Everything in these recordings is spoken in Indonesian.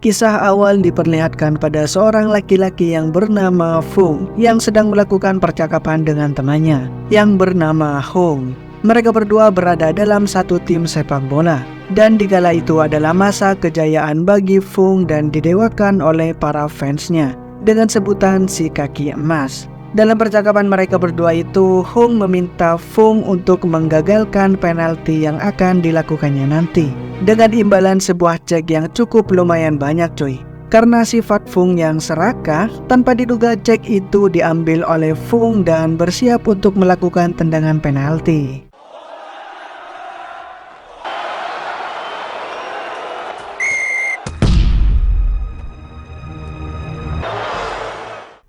Kisah awal diperlihatkan pada seorang laki-laki yang bernama Fung yang sedang melakukan percakapan dengan temannya yang bernama Hong. Mereka berdua berada dalam satu tim sepak bola, dan dikala itu adalah masa kejayaan bagi Fung dan didewakan oleh para fansnya dengan sebutan si kaki emas. Dalam percakapan mereka berdua itu, Hong meminta Fung untuk menggagalkan penalti yang akan dilakukannya nanti dengan imbalan sebuah cek yang cukup lumayan banyak cuy. Karena sifat Fung yang serakah, tanpa diduga cek itu diambil oleh Fung dan bersiap untuk melakukan tendangan penalti.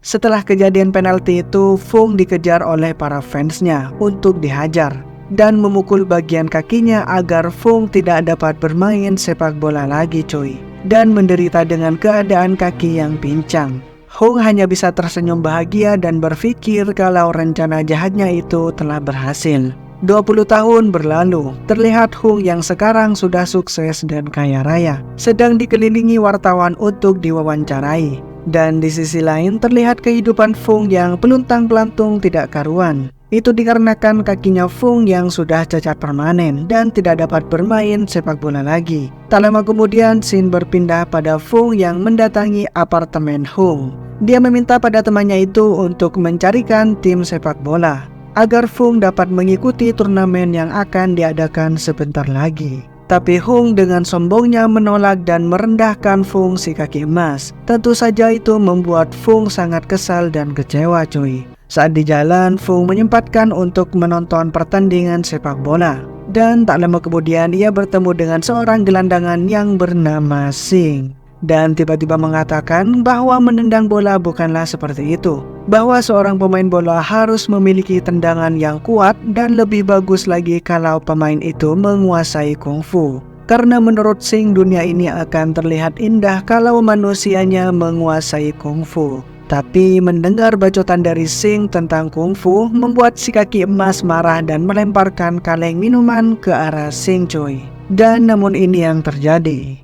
Setelah kejadian penalti itu, Fung dikejar oleh para fansnya untuk dihajar dan memukul bagian kakinya agar Fung tidak dapat bermain sepak bola lagi cuy, dan menderita dengan keadaan kaki yang pincang. Hong hanya bisa tersenyum bahagia dan berpikir kalau rencana jahatnya itu telah berhasil. 20 tahun berlalu, terlihat Hong yang sekarang sudah sukses dan kaya raya sedang dikelilingi wartawan untuk diwawancarai. Dan di sisi lain terlihat kehidupan Fung yang peluntang-pelantung tidak karuan. Itu dikarenakan kakinya Fung yang sudah cacat permanen dan tidak dapat bermain sepak bola lagi. Tak lama kemudian scene berpindah pada Fung yang mendatangi apartemen Hong. Dia meminta pada temannya itu untuk mencarikan tim sepak bola agar Fung dapat mengikuti turnamen yang akan diadakan sebentar lagi. Tapi Hong dengan sombongnya menolak dan merendahkan Fung si kaki emas. Tentu saja itu membuat Fung sangat kesal dan kecewa cuy. Saat di jalan, Fung menyempatkan untuk menonton pertandingan sepak bola. Dan tak lama kemudian ia bertemu dengan seorang gelandangan yang bernama Sing. Dan tiba-tiba mengatakan bahwa menendang bola bukanlah seperti itu. Bahwa seorang pemain bola harus memiliki tendangan yang kuat dan lebih bagus lagi kalau pemain itu menguasai kungfu. Karena menurut Sing dunia ini akan terlihat indah kalau manusianya menguasai kungfu. Tapi mendengar bacotan dari Sing tentang kungfu membuat si kaki emas marah dan melemparkan kaleng minuman ke arah Sing cuy. Dan namun ini yang terjadi.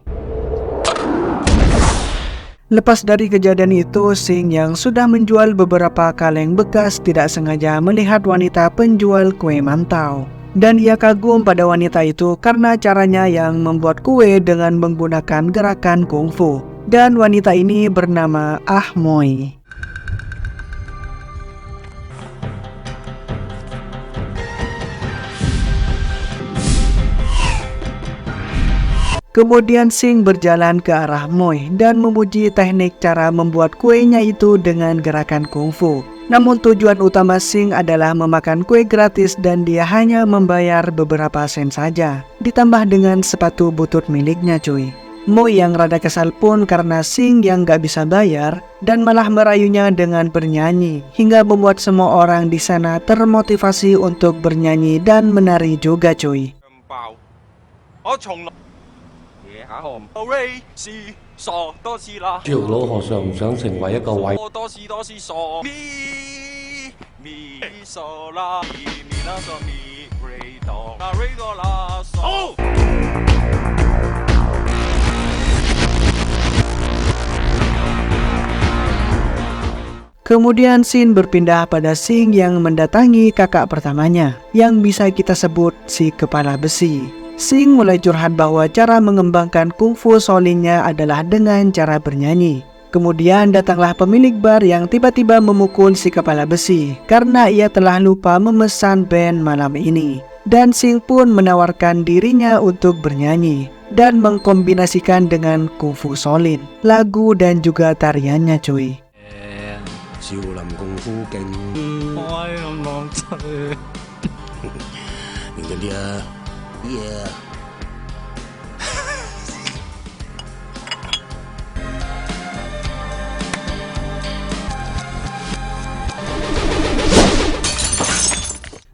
Lepas dari kejadian itu, Sing yang sudah menjual beberapa kaleng bekas tidak sengaja melihat wanita penjual kue mantau. Dan ia kagum pada wanita itu karena caranya yang membuat kue dengan menggunakan gerakan kungfu. Dan wanita ini bernama Ah Moi. Kemudian Sing berjalan ke arah Moi dan memuji teknik cara membuat kuenya itu dengan gerakan kungfu. Namun tujuan utama Sing adalah memakan kue gratis dan dia hanya membayar beberapa sen saja. Ditambah dengan sepatu butut miliknya cuy. Moi yang rada kesal pun karena Sing yang gak bisa bayar dan malah merayunya dengan bernyanyi. Hingga membuat semua orang di sana termotivasi untuk bernyanyi dan menari juga cuy. 這條腦何嘗唔想成為一個偉？ Kemudian scene berpindah pada Sing yang mendatangi kakak pertamanya yang bisa kita sebut si kepala besi. Sing mulai curhat bahwa cara mengembangkan kungfu Shaolin-nya adalah dengan cara bernyanyi. Kemudian datanglah pemilik bar yang tiba-tiba memukul si kepala besi karena ia telah lupa memesan band malam ini. Dan Sing pun menawarkan dirinya untuk bernyanyi dan mengkombinasikan dengan kungfu Shaolin, lagu dan juga tariannya cuy. 少林功夫勁，我係咁浪仔，認真啲啊！ Yeah.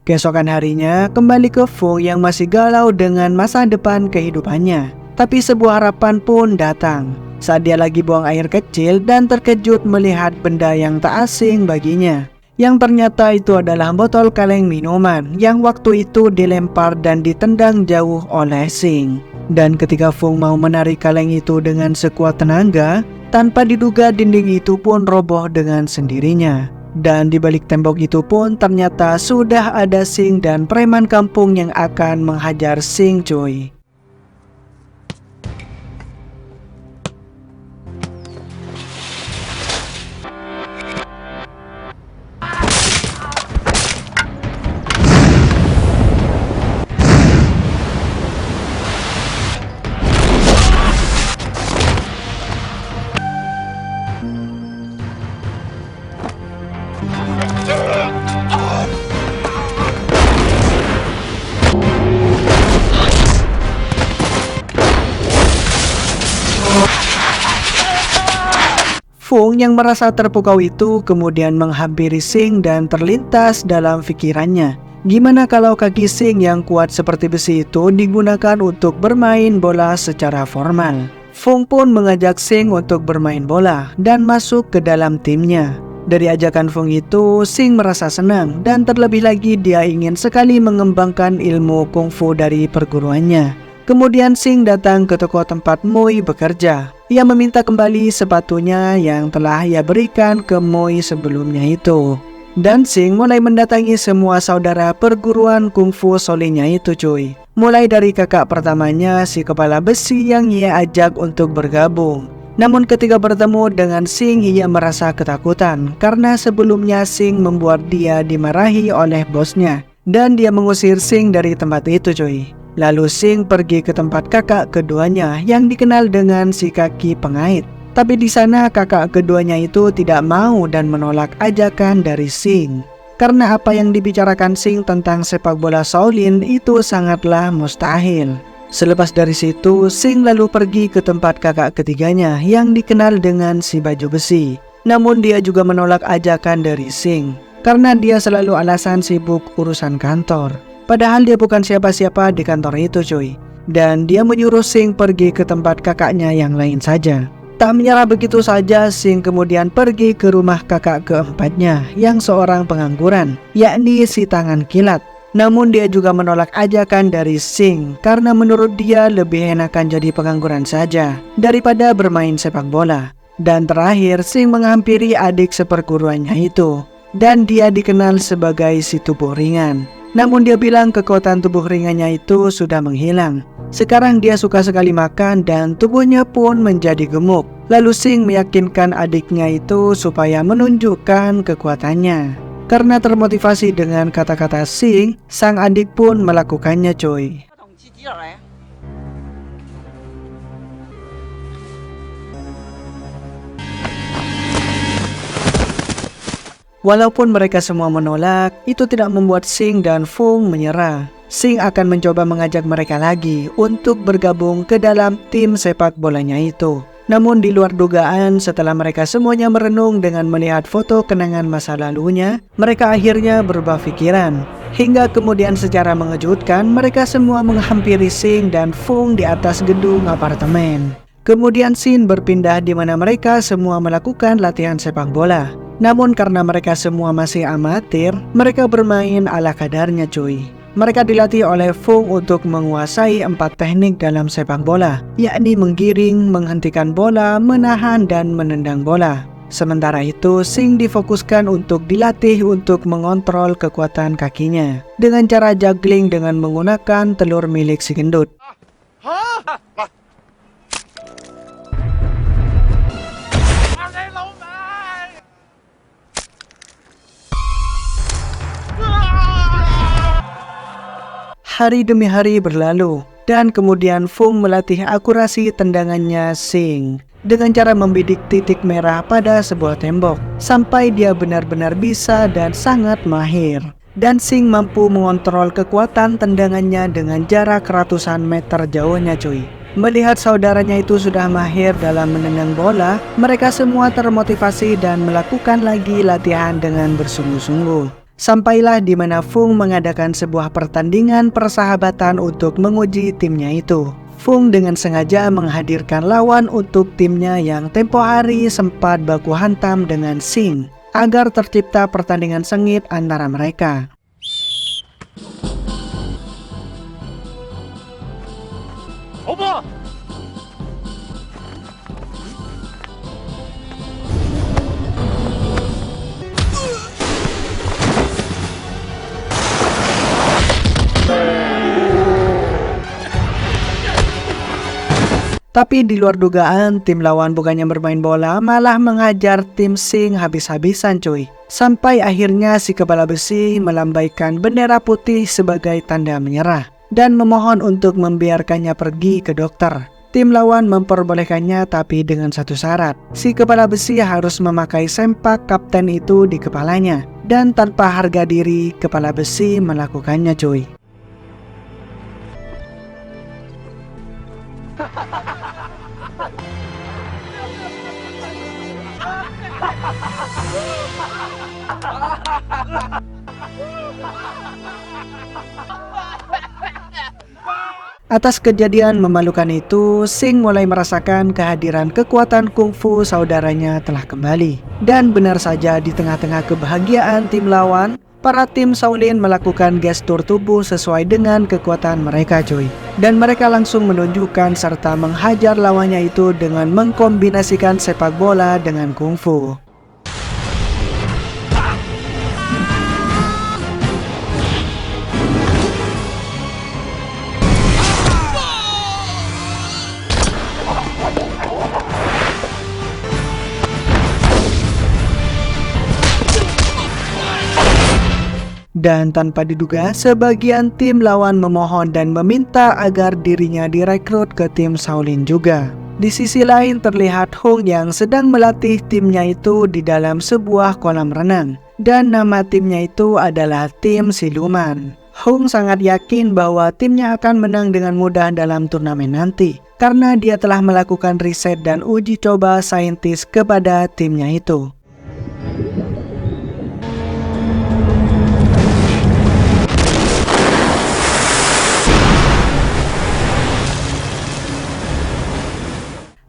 Keesokan harinya kembali ke Fung yang masih galau dengan masa depan kehidupannya. Tapi sebuah harapan pun datang saat dia lagi buang air kecil dan terkejut melihat benda yang tak asing baginya, yang ternyata itu adalah botol kaleng minuman yang waktu itu dilempar dan ditendang jauh oleh Sing. Dan ketika Fung mau menarik kaleng itu dengan sekuat tenaga, tanpa diduga dinding itu pun roboh dengan sendirinya. Dan di balik tembok itu pun ternyata sudah ada Sing dan preman kampung yang akan menghajar Sing cuy. Fung yang merasa terpukau itu kemudian menghampiri Sing dan terlintas dalam pikirannya, gimana kalau kaki Sing yang kuat seperti besi itu digunakan untuk bermain bola secara formal. Fung pun mengajak Sing untuk bermain bola dan masuk ke dalam timnya. Dari ajakan Fung itu, Sing merasa senang dan terlebih lagi dia ingin sekali mengembangkan ilmu kungfu dari perguruannya. Kemudian Sing datang ke toko tempat Mui bekerja. Ia meminta kembali sepatunya yang telah ia berikan ke Mui sebelumnya itu. Dan Sing mulai mendatangi semua saudara perguruan kungfu solinya itu cuy. Mulai dari kakak pertamanya si kepala besi yang ia ajak untuk bergabung. Namun ketika bertemu dengan Sing ia merasa ketakutan karena sebelumnya Sing membuat dia dimarahi oleh bosnya. Dan dia mengusir Sing dari tempat itu cuy. Lalu Sing pergi ke tempat kakak keduanya yang dikenal dengan si kaki pengait. Tapi di sana kakak keduanya itu tidak mau dan menolak ajakan dari Sing. Karena apa yang dibicarakan Sing tentang sepak bola Shaolin itu sangatlah mustahil. Selepas dari situ, Sing lalu pergi ke tempat kakak ketiganya yang dikenal dengan si baju besi. Namun dia juga menolak ajakan dari Sing. Karena dia selalu alasan sibuk urusan kantor. Padahal dia bukan siapa-siapa di kantor itu cuy. Dan dia menyuruh Sing pergi ke tempat kakaknya yang lain saja. Tak menyerah begitu saja, Sing kemudian pergi ke rumah kakak keempatnya yang seorang pengangguran, yakni si tangan kilat. Namun dia juga menolak ajakan dari Sing karena menurut dia lebih enakan jadi pengangguran saja daripada bermain sepak bola. Dan terakhir Sing menghampiri adik seperguruannya itu. Dan dia dikenal sebagai si tubuh ringan. Namun dia bilang kekuatan tubuh ringannya itu sudah menghilang. Sekarang dia suka sekali makan dan tubuhnya pun menjadi gemuk. Lalu Sing meyakinkan adiknya itu supaya menunjukkan kekuatannya. Karena termotivasi dengan kata-kata Sing, sang adik pun melakukannya cuy. Walaupun mereka semua menolak, itu tidak membuat Sing dan Fung menyerah. Sing akan mencoba mengajak mereka lagi untuk bergabung ke dalam tim sepak bolanya itu. Namun di luar dugaan, setelah mereka semuanya merenung dengan melihat foto kenangan masa lalunya, mereka akhirnya berubah pikiran. Hingga kemudian secara mengejutkan, mereka semua menghampiri Sing dan Fung di atas gedung apartemen. Kemudian scene berpindah di mana mereka semua melakukan latihan sepak bola. Namun karena mereka semua masih amatir, mereka bermain ala kadarnya cuy. Mereka dilatih oleh Fung untuk menguasai 4 teknik dalam sepak bola, yakni menggiring, menghentikan bola, menahan, dan menendang bola. Sementara itu, Sing difokuskan untuk dilatih untuk mengontrol kekuatan kakinya dengan cara juggling dengan menggunakan telur milik si gendut. Hari demi hari berlalu, dan kemudian Fung melatih akurasi tendangannya Sing dengan cara membidik titik merah pada sebuah tembok, sampai dia benar-benar bisa dan sangat mahir. Dan Sing mampu mengontrol kekuatan tendangannya dengan jarak ratusan meter jauhnya cuy. Melihat saudaranya itu sudah mahir dalam menendang bola, mereka semua termotivasi dan melakukan lagi latihan dengan bersungguh-sungguh. Sampailah di mana Fung mengadakan sebuah pertandingan persahabatan untuk menguji timnya itu. Fung dengan sengaja menghadirkan lawan untuk timnya yang tempo hari sempat baku hantam dengan Sing. agar tercipta pertandingan sengit antara mereka. 오버! Tapi di luar dugaan, tim lawan bukannya bermain bola, malah menghajar tim Sing habis-habisan cuy. Sampai akhirnya si kepala besi melambaikan bendera putih sebagai tanda menyerah dan memohon untuk membiarkannya pergi ke dokter. Tim lawan memperbolehkannya tapi dengan satu syarat. Si kepala besi harus memakai sempak kapten itu di kepalanya. Dan tanpa harga diri, kepala besi melakukannya cuy. Atas kejadian memalukan itu, Sing mulai merasakan kehadiran kekuatan kungfu saudaranya telah kembali. Dan benar saja di tengah-tengah kebahagiaan tim lawan, para tim Shaolin melakukan gestur tubuh sesuai dengan kekuatan mereka cuy. Dan mereka langsung menunjukkan serta menghajar lawannya itu dengan mengkombinasikan sepak bola dengan kungfu. Dan tanpa diduga, sebagian tim lawan memohon dan meminta agar dirinya direkrut ke tim Shaolin juga. Di sisi lain terlihat Hung yang sedang melatih timnya itu di dalam sebuah kolam renang. Dan nama timnya itu adalah tim Siluman. Hung sangat yakin bahwa timnya akan menang dengan mudah dalam turnamen nanti. Karena dia telah melakukan riset dan uji coba saintis kepada timnya itu.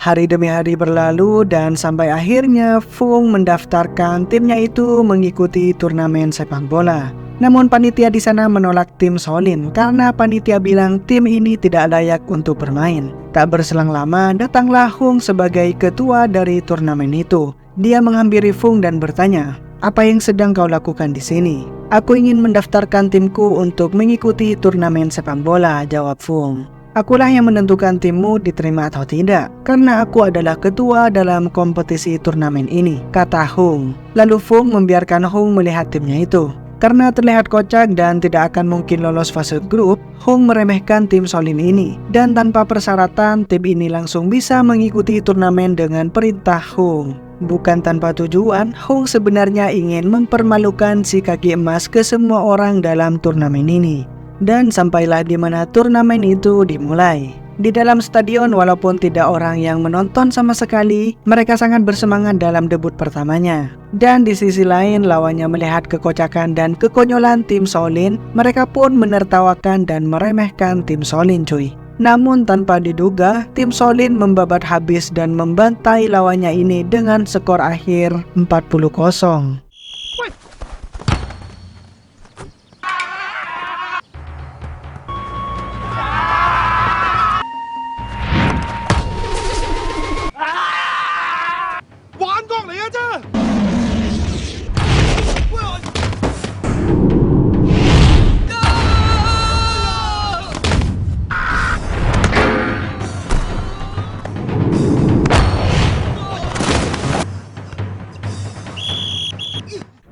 Hari demi hari berlalu dan sampai akhirnya Fung mendaftarkan timnya itu mengikuti turnamen sepak bola. Namun panitia di sana menolak tim Shaolin karena panitia bilang tim ini tidak layak untuk bermain. Tak berselang lama datanglah Hung sebagai ketua dari turnamen itu. Dia menghampiri Fung dan bertanya, "Apa yang sedang kau lakukan di sini?" "Aku ingin mendaftarkan timku untuk mengikuti turnamen sepak bola," jawab Fung. "Akulah yang menentukan timmu diterima atau tidak, karena aku adalah ketua dalam kompetisi turnamen ini," kata Hung. Lalu Fung membiarkan Hung melihat timnya itu. Karena terlihat kocak dan tidak akan mungkin lolos fase grup, Hung meremehkan tim Shaolin ini. Dan tanpa persyaratan, tim ini langsung bisa mengikuti turnamen dengan perintah Hung. Bukan tanpa tujuan, Hung sebenarnya ingin mempermalukan si kaki emas ke semua orang dalam turnamen ini. Dan sampailah di mana turnamen itu dimulai. Di dalam stadion walaupun tidak orang yang menonton sama sekali, mereka sangat bersemangat dalam debut pertamanya. Dan di sisi lain lawannya melihat kekocakan dan kekonyolan tim Shaolin, mereka pun menertawakan dan meremehkan tim Shaolin cuy. Namun tanpa diduga, tim Shaolin membabat habis dan membantai lawannya ini dengan skor akhir 40-0.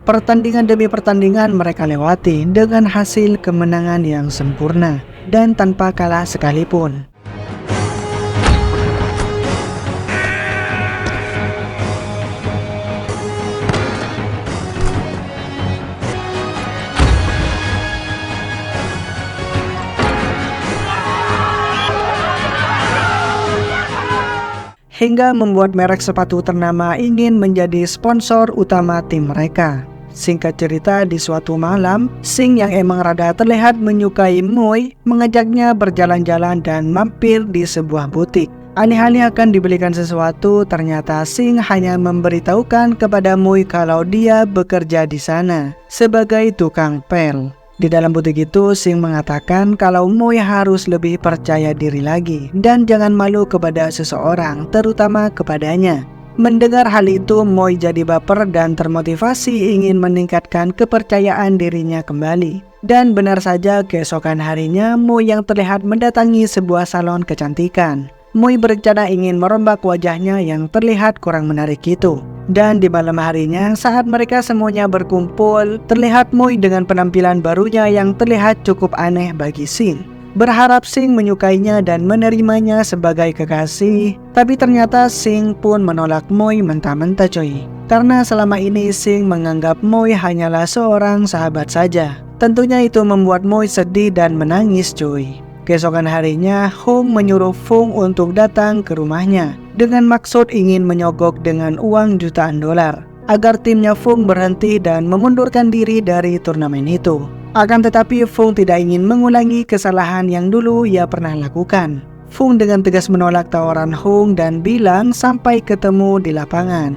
Pertandingan demi pertandingan mereka lewati dengan hasil kemenangan yang sempurna dan tanpa kalah sekalipun. Hingga membuat merek sepatu ternama ingin menjadi sponsor utama tim mereka. Singkat cerita, di suatu malam, Sing yang emang rada terlihat menyukai Muay mengajaknya berjalan-jalan dan mampir di sebuah butik. Alih-alih akan dibelikan sesuatu, ternyata Sing hanya memberitahukan kepada Mui kalau dia bekerja di sana sebagai tukang pel. Di dalam butik itu, Sing mengatakan kalau Mui harus lebih percaya diri lagi dan jangan malu kepada seseorang, terutama kepadanya. Mendengar hal itu, Mui jadi baper dan termotivasi ingin meningkatkan kepercayaan dirinya kembali. Dan benar saja, keesokan harinya Mui yang terlihat mendatangi sebuah salon kecantikan. Mui berencana ingin merombak wajahnya yang terlihat kurang menarik itu. Dan di malam harinya, saat mereka semuanya berkumpul, terlihat Mui dengan penampilan barunya yang terlihat cukup aneh bagi Sing. Berharap Sing menyukainya dan menerimanya sebagai kekasih, tapi ternyata Sing pun menolak Mui mentah-mentah coy. Karena selama ini Sing menganggap Mui hanyalah seorang sahabat saja. Tentunya itu membuat Mui sedih dan menangis coy. Keesokan harinya, Hung menyuruh Fung untuk datang ke rumahnya dengan maksud ingin menyogok dengan uang jutaan dolar agar timnya Fung berhenti dan memundurkan diri dari turnamen itu. Akan tetapi Fung tidak ingin mengulangi kesalahan yang dulu ia pernah lakukan. Fung dengan tegas menolak tawaran Hung dan bilang sampai ketemu di lapangan.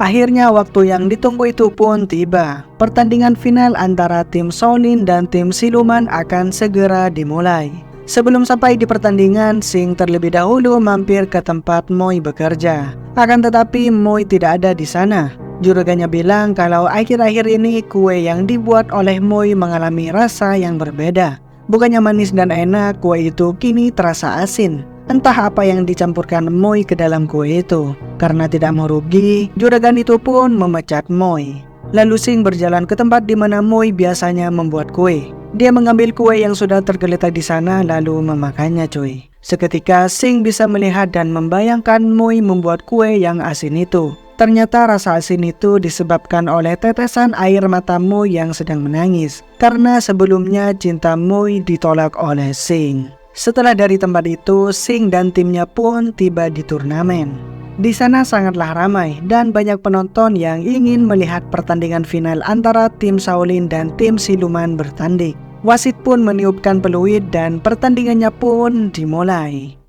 Akhirnya waktu yang ditunggu itu pun tiba. Pertandingan final antara tim Shaolin dan tim Siluman akan segera dimulai. Sebelum sampai di pertandingan, Sing terlebih dahulu mampir ke tempat Mui bekerja. Akan tetapi Mui tidak ada di sana. Juraganya bilang kalau akhir-akhir ini kue yang dibuat oleh Mui mengalami rasa yang berbeda. Bukannya manis dan enak, kue itu kini terasa asin. Entah apa yang dicampurkan Mui ke dalam kue itu. Karena tidak mau rugi, juragan itu pun memecat Mui. Lalu Sing berjalan ke tempat di mana Mui biasanya membuat kue. Dia mengambil kue yang sudah tergeletak di sana lalu memakannya cuy. Seketika Sing bisa melihat dan membayangkan Mui membuat kue yang asin itu. Ternyata rasa asin itu disebabkan oleh tetesan air mata Mui yang sedang menangis. Karena sebelumnya cinta Mui ditolak oleh Sing. Setelah dari tempat itu, Sing dan timnya pun tiba di turnamen. Di sana sangatlah ramai dan banyak penonton yang ingin melihat pertandingan final antara tim Shaolin dan tim Siluman bertanding. Wasit pun meniupkan peluit dan pertandingannya pun dimulai.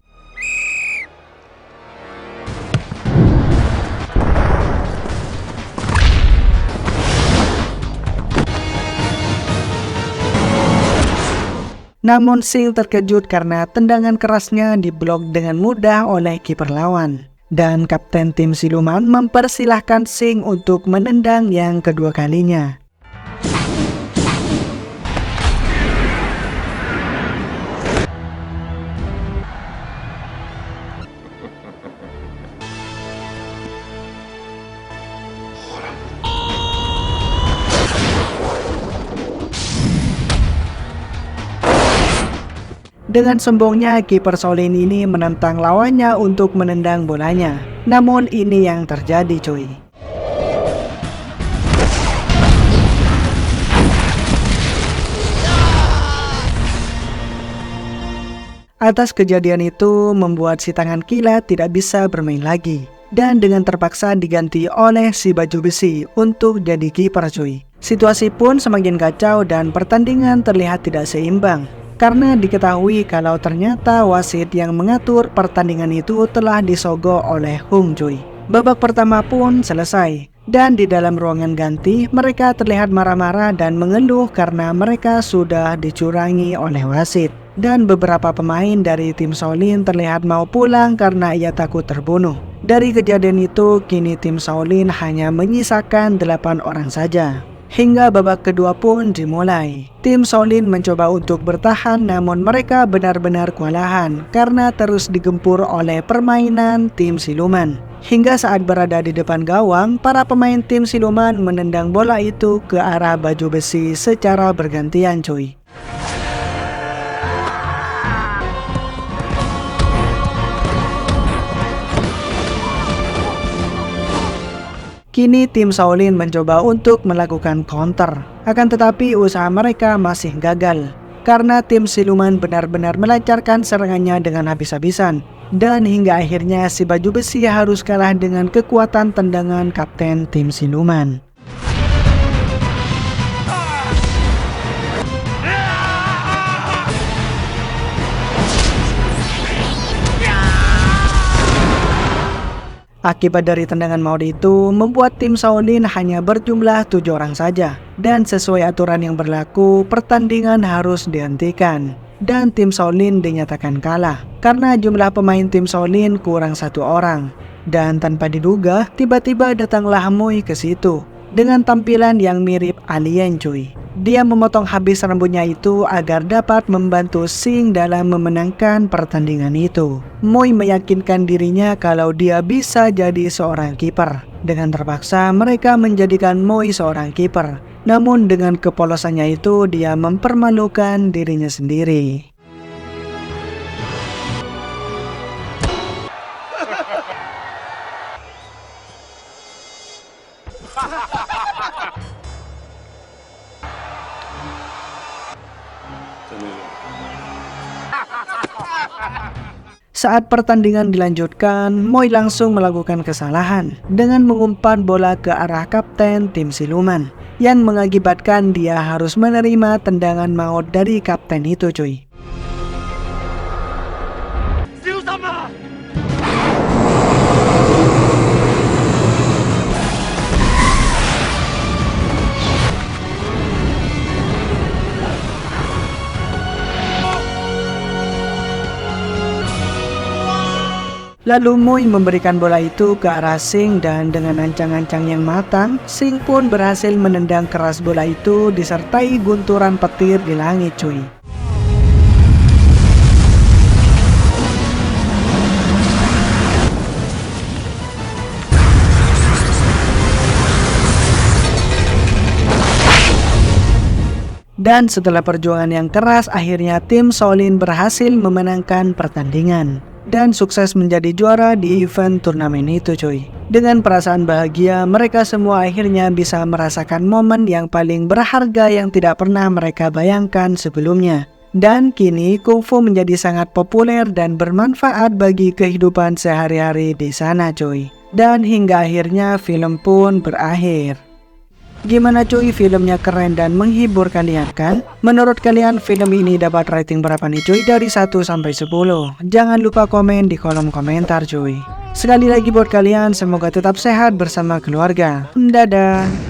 Namun Sing terkejut karena tendangan kerasnya diblok dengan mudah oleh kiper lawan. Dan kapten tim Siluman mempersilahkan Sing untuk menendang yang kedua kalinya. Dengan sombongnya, kiper Shaolin ini menentang lawannya untuk menendang bolanya. Namun ini yang terjadi cuy. Atas kejadian itu membuat si tangan kilat tidak bisa bermain lagi. Dan dengan terpaksa diganti oleh si baju besi untuk jadi kiper cuy. Situasi pun semakin kacau dan pertandingan terlihat tidak seimbang. Karena diketahui kalau ternyata wasit yang mengatur pertandingan itu telah disogok oleh Hung cuy. Babak pertama pun selesai. Dan di dalam ruangan ganti mereka terlihat marah-marah dan mengeluh karena mereka sudah dicurangi oleh wasit. Dan beberapa pemain dari tim Shaolin terlihat mau pulang karena ia takut terbunuh. Dari kejadian itu kini tim Shaolin hanya menyisakan 8 orang saja. Hingga babak kedua pun dimulai. Tim Shaolin mencoba untuk bertahan namun mereka benar-benar kewalahan karena terus digempur oleh permainan tim Siluman. Hingga saat berada di depan gawang, para pemain tim Siluman menendang bola itu ke arah baju besi secara bergantian cuy. Kini tim Shaolin mencoba untuk melakukan counter. Akan tetapi usaha mereka masih gagal. Karena tim Siluman benar-benar melancarkan serangannya dengan habis-habisan. Dan hingga akhirnya si baju besi harus kalah dengan kekuatan tendangan kapten tim Siluman. Akibat dari tendangan maut itu membuat tim Shaolin hanya berjumlah 7 orang saja. Dan sesuai aturan yang berlaku, pertandingan harus dihentikan. Dan tim Shaolin dinyatakan kalah karena jumlah pemain tim Shaolin kurang 1 orang. Dan tanpa diduga, tiba-tiba datanglah Moi ke situ dengan tampilan yang mirip alien cuy. Dia memotong habis rambutnya itu agar dapat membantu Sing dalam memenangkan pertandingan itu. Moi meyakinkan dirinya kalau dia bisa jadi seorang kiper. Dengan terpaksa mereka menjadikan Moi seorang kiper. Namun dengan kepolosannya itu dia mempermalukan dirinya sendiri. Saat pertandingan dilanjutkan, Moi langsung melakukan kesalahan dengan mengumpan bola ke arah kapten tim siluman yang mengakibatkan dia harus menerima tendangan maut dari kapten itu cuy. Lalu Moi memberikan bola itu ke arah Sing dan dengan ancang-ancang yang matang, Sing pun berhasil menendang keras bola itu disertai gunturan petir di langit cuy. Dan setelah perjuangan yang keras, akhirnya tim Shaolin berhasil memenangkan pertandingan dan sukses menjadi juara di event turnamen itu cuy. Dengan perasaan bahagia, mereka semua akhirnya bisa merasakan momen yang paling berharga yang tidak pernah mereka bayangkan sebelumnya. Dan kini kungfu menjadi sangat populer dan bermanfaat bagi kehidupan sehari-hari di sana cuy. Dan hingga akhirnya film pun berakhir. Gimana cuy, filmnya keren dan menghibur kalian kan? Menurut kalian film ini dapat rating berapa nih cuy dari 1 sampai 10? Jangan lupa komen di kolom komentar cuy. Sekali lagi buat kalian, semoga tetap sehat bersama keluarga. Dadah.